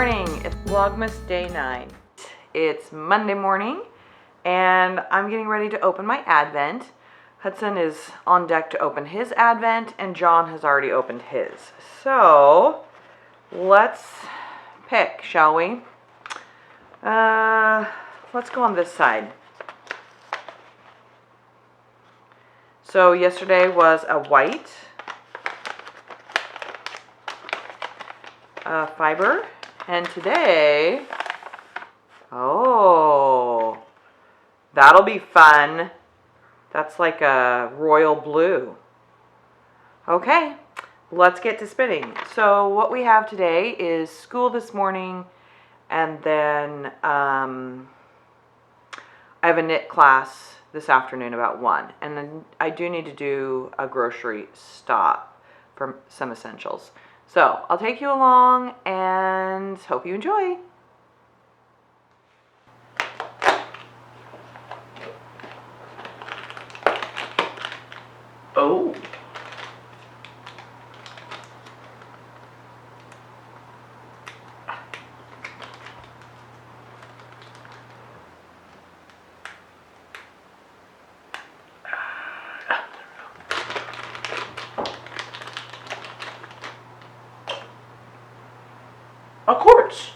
morning. It's Vlogmas day 9. It's Monday morning and I'm getting ready to open my Advent. Hudson is on deck to open his Advent and John has already opened his. So let's pick, shall we? Let's go on this side. So yesterday was a white fiber, and today, oh, that'll be fun. That's like a royal blue. Okay, let's get to spinning. So what we have today is school this morning, and then I have a knit class this afternoon about 1, and then I do need to do a grocery stop for some essentials. So I'll take you along and hope you enjoy. Oh. Of course.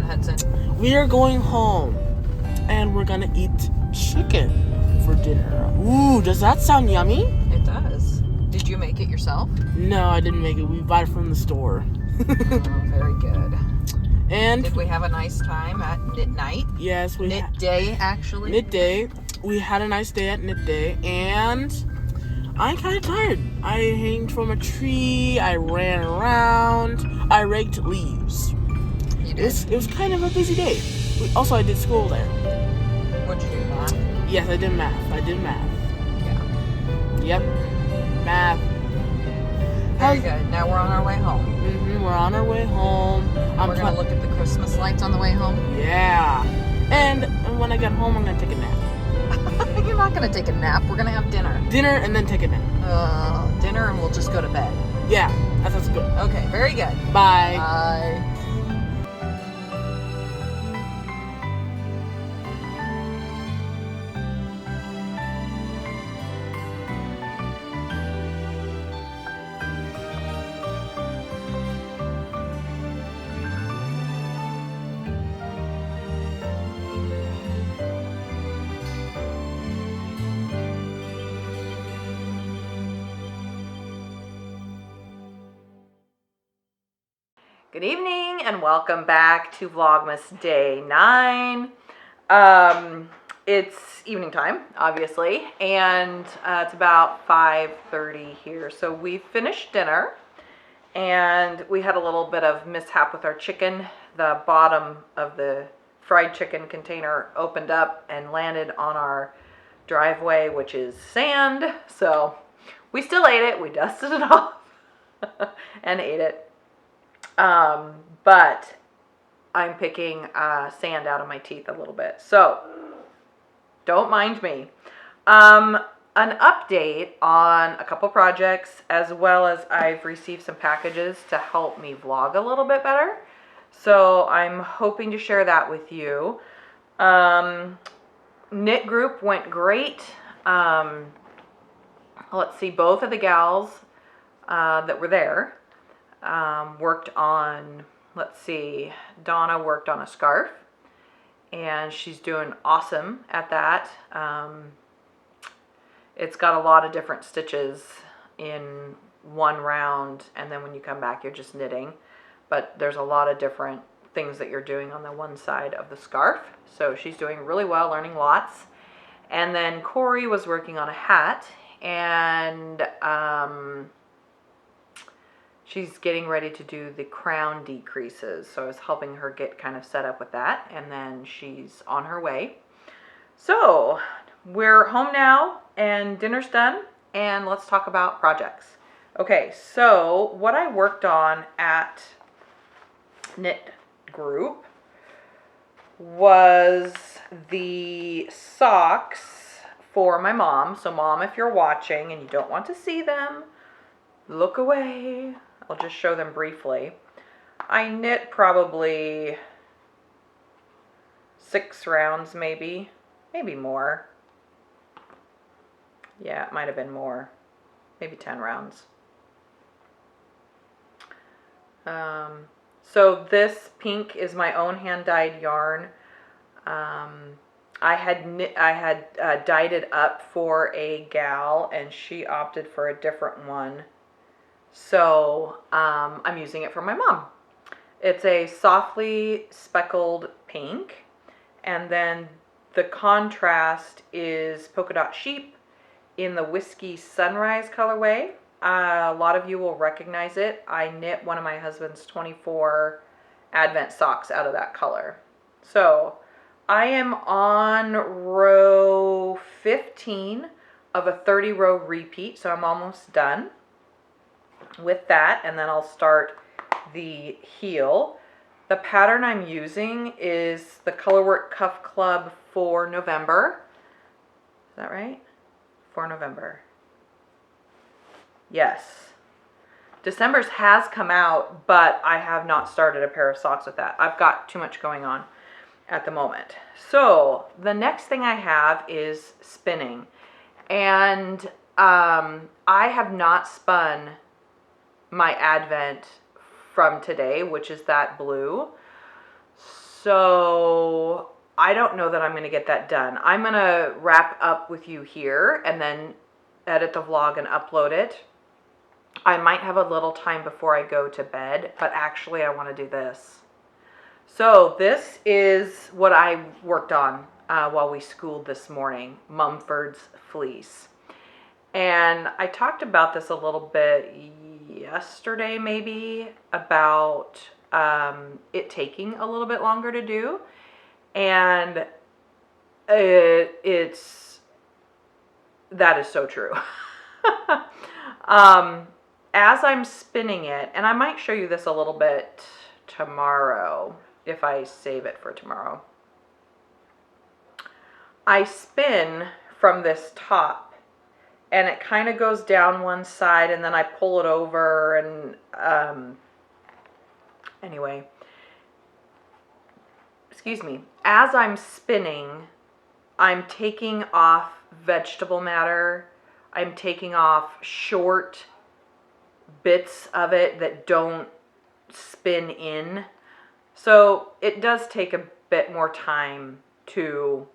heads in. We are going home, and we're gonna eat chicken for dinner. Ooh, does that sound yummy? It does. Did you make it yourself? No, I didn't make it. We bought it from the store. Oh, very good. And did we have a nice time at knit night? Yes, we knit day, actually. Knit day. We had a nice day at knit day, and I'm kind of tired. I hanged from a tree. I ran around. I raked leaves. You did. It was kind of a busy day. Also, I did school there. What'd you do, math? Yes, I did math. Yeah. Yep. Math. Very good. Now we're on our way home. We're on our way home. We're going to look at the Christmas lights on the way home? Yeah. And when I get home, I'm going to take a nap. You're not going to take a nap. We're going to have dinner. Dinner and then take a nap. Dinner and we'll just go to bed. Yeah, that sounds good. Okay, very good. Bye. Bye. Good evening and welcome back to Vlogmas Day 9. It's evening time, obviously, and it's about 5:30 here. So we finished dinner and we had a little bit of mishap with our chicken. The bottom of the fried chicken container opened up and landed on our driveway, which is sand. So we still ate it. We dusted it off and ate it. But I'm picking sand out of my teeth a little bit, so don't mind me. An update on a couple projects, as well as I've received some packages to help me vlog a little bit better. So I'm hoping to share that with you. Knit group went great. Let's see, both of the gals that were there worked on, let's see, Donna worked on a scarf, and she's doing awesome at that. It's got a lot of different stitches in one round, and then when you come back, you're just knitting. But there's a lot of different things that you're doing on the one side of the scarf. So she's doing really well, learning lots. And then Corey was working on a hat, and she's getting ready to do the crown decreases. So I was helping her get kind of set up with that. And then she's on her way. So we're home now and dinner's done. And let's talk about projects. Okay, so what I worked on at Knit Group was the socks for my mom. So Mom, if you're watching and you don't want to see them, look away. I'll just show them briefly. I knit probably 6 rounds, maybe more. Yeah, it might have been more, maybe 10 rounds. So this pink is my own hand-dyed yarn. I had dyed it up for a gal, and she opted for a different one. So I'm using it for my mom. It's a softly speckled pink, and then the contrast is polka dot sheep in the Whiskey Sunrise colorway. A lot of you will recognize it. I knit one of my husband's 24 Advent socks out of that color. So I am on row 15 of a 30 row repeat, so I'm almost done with that, and then I'll start the heel. The pattern I'm using is the Colorwork Cuff Club for November. Is that right? For November. Yes. December's has come out, but I have not started a pair of socks with that. I've got too much going on at the moment. So the next thing I have is spinning, and I have not spun my Advent from today, which is that blue. So I don't know that I'm going to get that done. I'm going to wrap up with you here and then edit the vlog and upload it. I might have a little time before I go to bed, but actually I want to do this. So this is what I worked on while we schooled this morning, Mumford's fleece. And I talked about this a little bit yesterday maybe, about it taking a little bit longer to do. And that is so true. As I'm spinning it, and I might show you this a little bit tomorrow if I save it for tomorrow. I spin from this top and it kind of goes down one side and then I pull it over and anyway, excuse me, as I'm spinning, I'm taking off vegetable matter. I'm taking off short bits of it that don't spin in. So it does take a bit more time to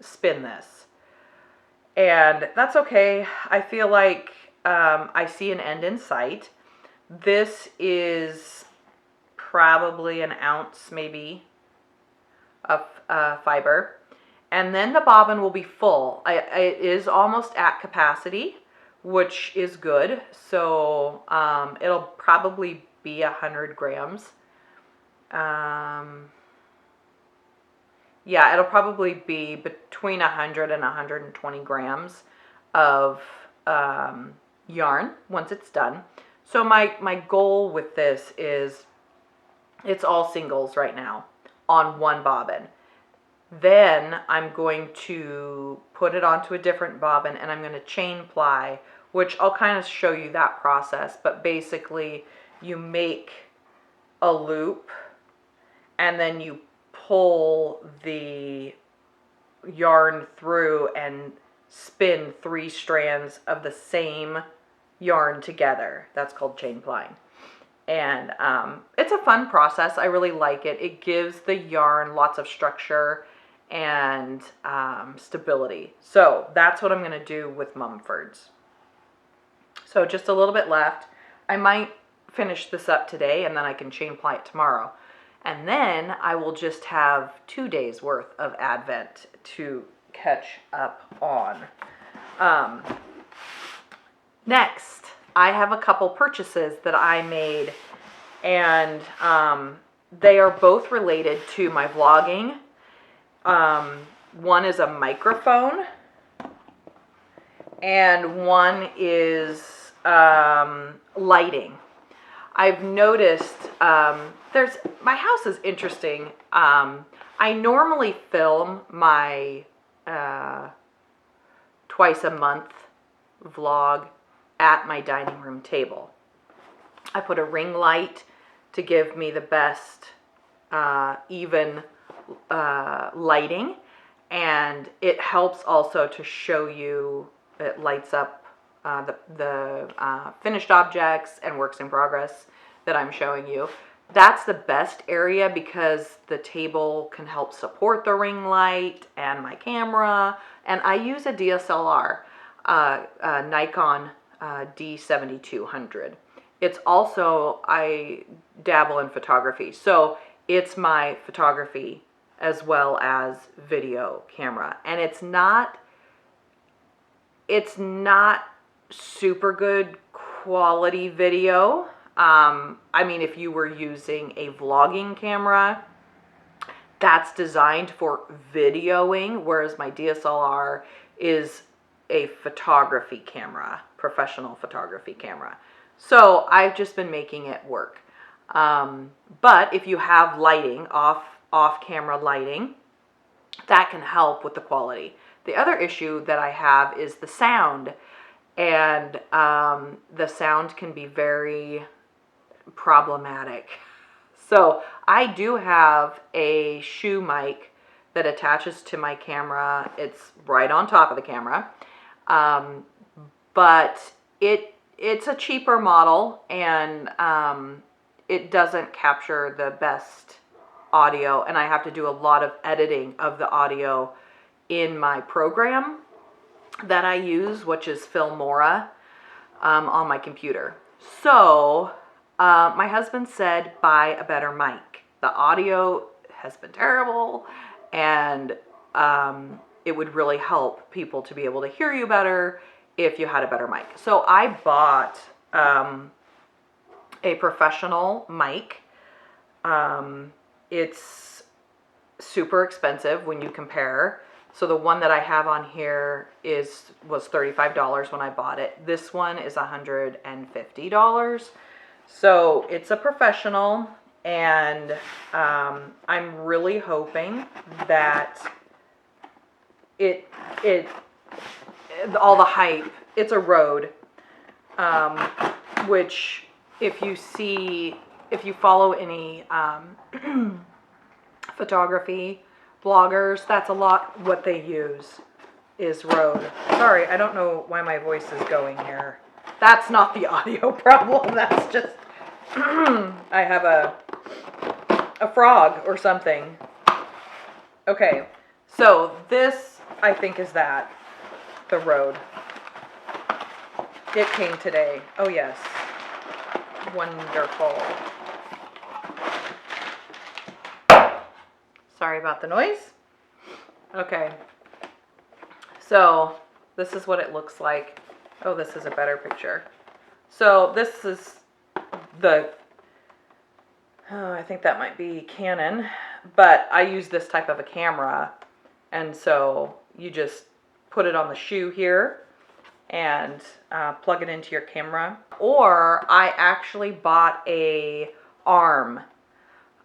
spin this. And that's okay. I feel like I see an end in sight. This is probably an ounce maybe of fiber. And then the bobbin will be full. It is almost at capacity, which is good. So it'll probably be 100 grams. Yeah, it'll probably be between 100 and 120 grams of yarn once it's done. So my goal with this is, it's all singles right now on one bobbin. Then I'm going to put it onto a different bobbin and I'm going to chain ply, which I'll kind of show you that process. But basically you make a loop and then you pull the yarn through and spin 3 strands of the same yarn together. That's called chain plying. And it's a fun process. I really like it. It gives the yarn lots of structure and stability. So that's what I'm going to do with Mumfords. So just a little bit left. I might finish this up today and then I can chain ply it tomorrow. And then I will just have 2 days worth of Advent to catch up on. Next, I have a couple purchases that I made, and they are both related to my vlogging. One is a microphone, and one is lighting. I've noticed my house is interesting. I normally film my twice a month vlog at my dining room table. I put a ring light to give me the best even lighting, and it helps also to show you, it lights up the finished objects and works in progress that I'm showing you. That's the best area because the table can help support the ring light and my camera. And I use a DSLR, Nikon D7200. It's also, I dabble in photography, so it's my photography as well as video camera. And it's not super good quality video. I mean, if you were using a vlogging camera, that's designed for videoing, whereas my DSLR is a photography camera, professional photography camera. So I've just been making it work. But if you have lighting, off-camera lighting, that can help with the quality. The other issue that I have is the sound. And the sound can be very problematic. So I do have a shoe mic that attaches to my camera. It's right on top of the camera. But it's a cheaper model, and it doesn't capture the best audio, and I have to do a lot of editing of the audio in my program that I use, which is Filmora, on my computer. So my husband said buy a better mic. The audio has been terrible, and it would really help people to be able to hear you better if you had a better mic. So I bought a professional mic. It's super expensive when you compare. So the one that I have on here was $35 when I bought it. This one is $150. So it's a professional, and I'm really hoping that all the hype, it's a Rode, which if you follow any photography bloggers, that's a lot what they use is Rode. Sorry, I don't know why my voice is going here. That's not the audio problem. That's just I have a frog or something. Okay, so this I think is the Rode. It came today. Oh yes, wonderful. Sorry about the noise. Okay, so this is what it looks like. Oh, this is a better picture. So this is I think that might be Canon, but I use this type of a camera, and so you just put it on the shoe here and plug it into your camera. Or I actually bought a arm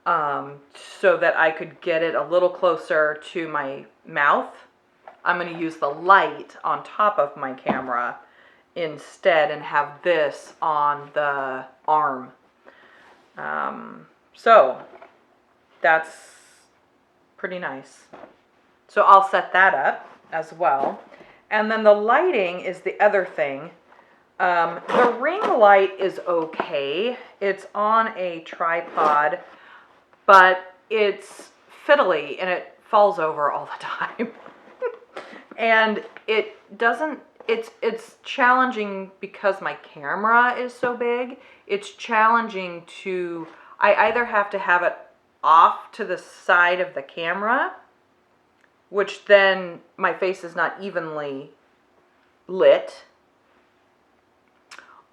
so that I could get it a little closer to my mouth. I'm going to use the light on top of my camera instead and have this on the arm. So that's pretty nice. So I'll set that up as well. And then the lighting is the other thing. The ring light is okay. It's on a tripod, but it's fiddly and it falls over all the time. And it's challenging because my camera is so big. It's challenging I either have to have it off to the side of the camera, which then my face is not evenly lit,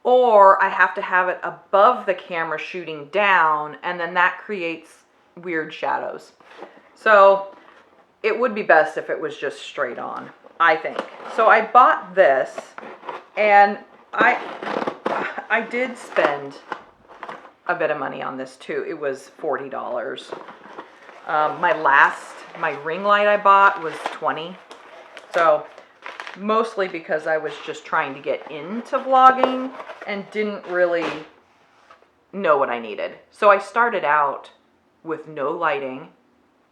or I have to have it above the camera shooting down, and then that creates weird shadows. So it would be best if it was just straight on, I think. So I bought this, and I did spend a bit of money on this too. It was $40. My ring light I bought was $20. So mostly because I was just trying to get into vlogging and didn't really know what I needed. So I started out with no lighting,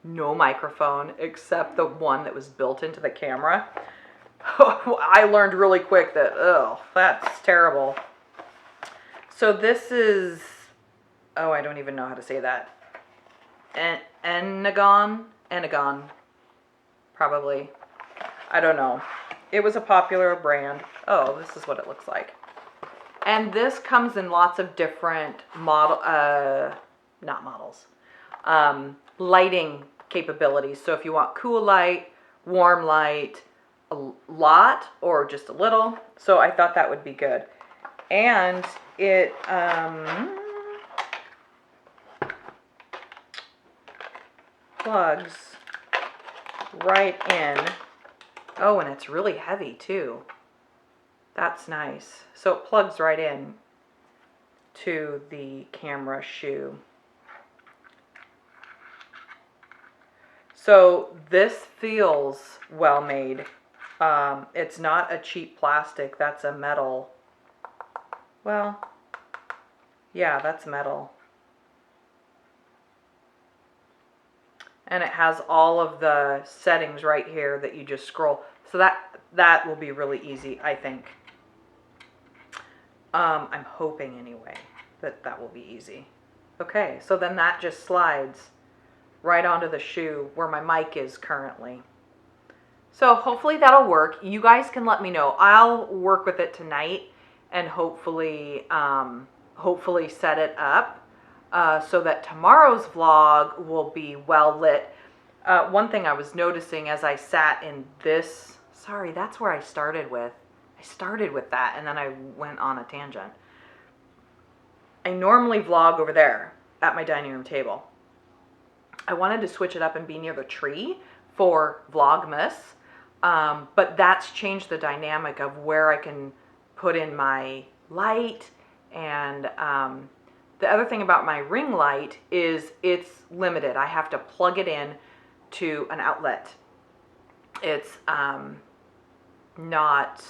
no microphone, except the one that was built into the camera. I learned really quick that, that's terrible. So this is, I don't even know how to say that. Enagon, probably. I don't know. It was a popular brand. Oh, this is what it looks like. And this comes in lots of different lighting capabilities. So if you want cool light, warm light, a lot, or just a little. So I thought that would be good. And it, plugs right in. Oh, and it's really heavy too. That's nice. So it plugs right in to the camera shoe. So this feels well made. It's not a cheap plastic. That's a metal. Well, yeah, that's metal. And it has all of the settings right here that you just scroll. So that will be really easy, I think. I'm hoping anyway that will be easy. Okay, so then that just slides right onto the shoe where my mic is currently. So hopefully that'll work. You guys can let me know. I'll work with it tonight and hopefully set it up so that tomorrow's vlog will be well lit. One thing I was noticing as I sat in this, sorry, that's where I started with. I started with that and then I went on a tangent. I normally vlog over there at my dining room table. I wanted to switch it up and be near the tree for Vlogmas, but that's changed the dynamic of where I can put in my light. And the other thing about my ring light is it's limited. I have to plug it in to an outlet. It's not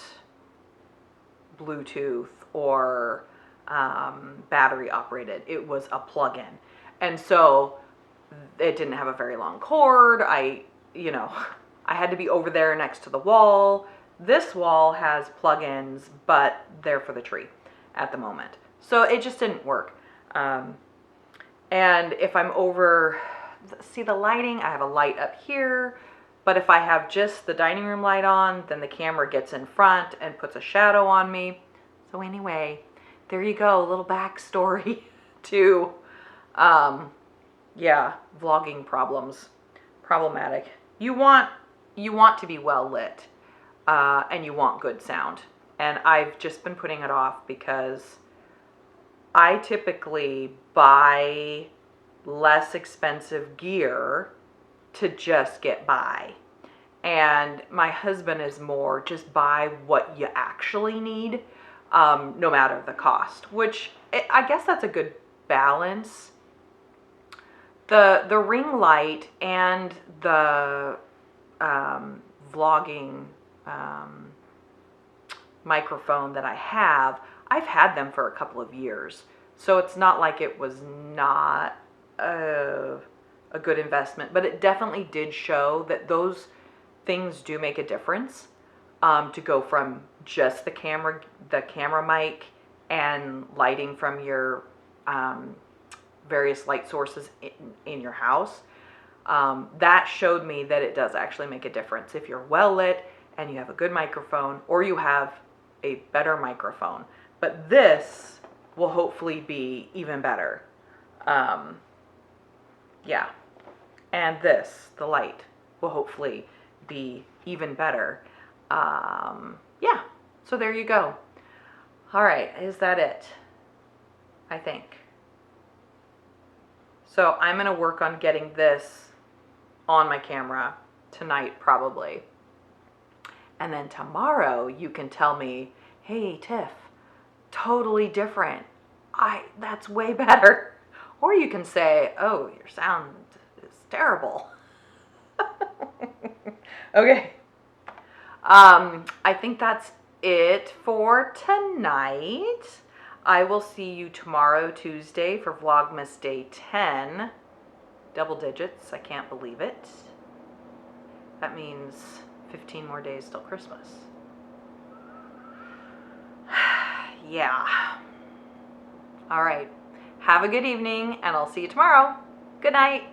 Bluetooth or battery operated. It was a plug-in. And so it didn't have a very long cord. I had to be over there next to the wall. This wall has plug-ins, but they're for the tree at the moment. So it just didn't work. And if I'm over, see the lighting, I have a light up here, but if I have just the dining room light on, then the camera gets in front and puts a shadow on me. So anyway, there you go, a little backstory to, yeah, vlogging problematic. You want to be well lit, and you want good sound. And I've just been putting it off because I typically buy less expensive gear to just get by. And my husband is more just buy what you actually need, no matter the cost, which I guess that's a good balance. The ring light and the vlogging microphone that I have, I've had them for a couple of years. So it's not like it was not a good investment, but it definitely did show that those things do make a difference, to go from just the camera mic and lighting from your various light sources in your house. That showed me that it does actually make a difference if you're well lit and you have a good microphone, or you have a better microphone. But this will hopefully be even better. Yeah. And this, the light, will hopefully be even better. Yeah. So there you go. All right. Is that it? I think. So I'm going to work on getting this on my camera tonight, probably. And then tomorrow you can tell me, hey, Tiff, totally different. That's way better. Or you can say, oh, your sound is terrible. Okay. I think that's it for tonight. I will see you tomorrow, Tuesday, for Vlogmas Day 10. Double digits. I can't believe it. That means 15 more days till Christmas. Yeah. All right. Have a good evening, and I'll see you tomorrow. Good night.